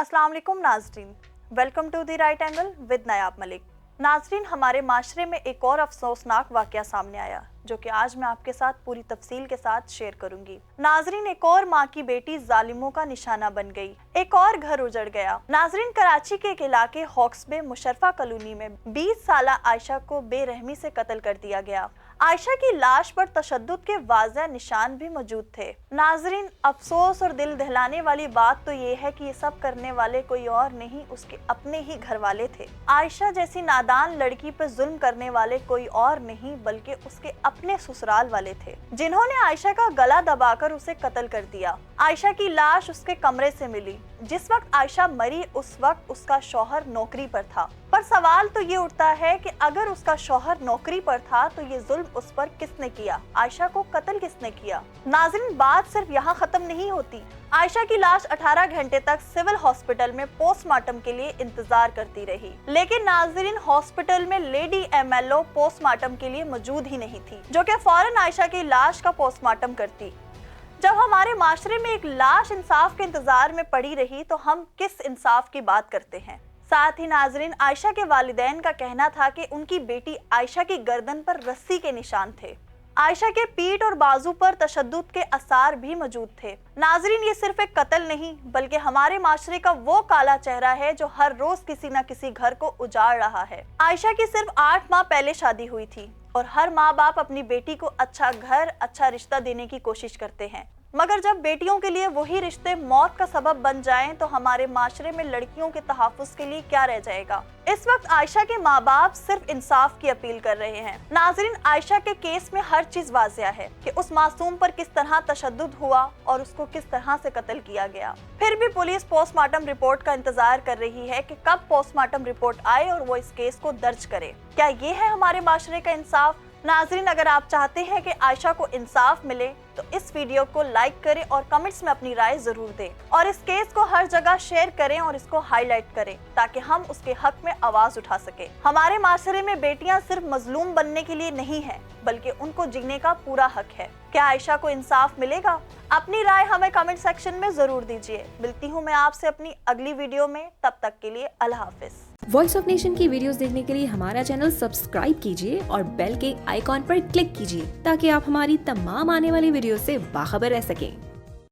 अस्सलाम वालेकुम नाजरीन, welcome to the Right Angle with Nayab Malik. नाजरीन, हमारे माशरे में एक और अफसोसनाक वाक़या सामने आया जो कि आज मैं आपके साथ पूरी तफसील के साथ शेयर करूंगी। नाजरीन, एक और माँ की बेटी जालिमों का निशाना बन गई, एक और घर उजड़ गया। नाजरीन, कराची के एक इलाके हॉक्सबे मुशर्रफा कॉलोनी में 20 साला आयशा को बेरहमी से कत्ल कर दिया गया। आयशा की लाश पर तशद्दुद के वाज़ह निशान भी मौजूद थे। नाजरीन, अफसोस और दिल दहलाने वाली बात तो ये है कि ये सब करने वाले कोई और नहीं, उसके अपने ही घर वाले थे। आयशा जैसी नादान लड़की पर जुल्म करने वाले कोई और नहीं बल्कि उसके अपने ससुराल वाले थे, जिन्होंने आयशा का गला दबाकर उसे कत्ल कर दिया। आयशा की लाश उसके कमरे से मिली। जिस वक्त आयशा मरी उस वक्त उसका शौहर नौकरी पर था। पर सवाल तो ये उठता है कि अगर उसका शौहर नौकरी पर था तो ये जुल्म उस पर किसने किया, आयशा को कत्ल किसने किया। नाज़रीन, बात सिर्फ यहाँ खत्म नहीं होती। आयशा की लाश 18 घंटे तक सिविल हॉस्पिटल में पोस्टमार्टम के लिए इंतजार करती रही, लेकिन नाज़रीन, हॉस्पिटल में लेडी MLO पोस्टमार्टम के लिए मौजूद ही नहीं थी, जो कि फौरन आयशा की लाश का पोस्टमार्टम करती। जब हमारे माशरे में एक लाश इंसाफ के इंतजार में पड़ी रही तो हम किस इंसाफ की बात करते हैं। साथ ही नाजरीन, आयशा के वालिदैन का कहना था कि उनकी बेटी आयशा की गर्दन पर रस्सी के निशान थे। आयशा के पीठ और बाजू पर तशद्दुद के आसार भी मौजूद थे। नाजरीन, ये सिर्फ एक कत्ल नहीं बल्कि हमारे माशरे का वो काला चेहरा है जो हर रोज किसी न किसी घर को उजाड़ रहा है। आयशा की सिर्फ 8 माह पहले शादी हुई थी और हर माँ बाप अपनी बेटी को अच्छा घर, अच्छा रिश्ता देने की कोशिश करते हैं, मगर जब बेटियों के लिए वही रिश्ते मौत का सबब बन जाएं तो हमारे माशरे में लड़कियों के तहफ़्फ़ुज़ के लिए क्या रह जाएगा। इस वक्त आयशा के माँ बाप सिर्फ इंसाफ की अपील कर रहे हैं। नाज़रीन, आयशा के केस में हर चीज वाज़िह है कि उस मासूम पर किस तरह तशद्दुद हुआ और उसको किस तरह से कत्ल किया गया। फिर भी पुलिस पोस्टमार्टम रिपोर्ट का इंतजार कर रही है कि कब पोस्टमार्टम रिपोर्ट आए और वो इस केस को दर्ज करे। क्या ये है हमारे माशरे का इंसाफ? नाजरीन, अगर आप चाहते हैं कि आयशा को इंसाफ मिले तो इस वीडियो को लाइक करें और कमेंट्स में अपनी राय जरूर दें और इस केस को हर जगह शेयर करें और इसको हाईलाइट करें ताकि हम उसके हक में आवाज उठा सके। हमारे माशरे में बेटियां सिर्फ मजलूम बनने के लिए नहीं है बल्कि उनको जीने का पूरा हक है। क्या आयशा को इंसाफ मिलेगा? अपनी राय हमें कमेंट सेक्शन में जरूर दीजिए। मिलती हूँ मैं आपसे अपनी अगली वीडियो में, तब तक के लिए अल्लाह हाफिज। वॉइस ऑफ नेशन की वीडियोस देखने के लिए हमारा चैनल सब्सक्राइब कीजिए और बेल के आइकॉन पर क्लिक कीजिए ताकि आप हमारी तमाम आने वाली वीडियो से बाखबर रह सकें।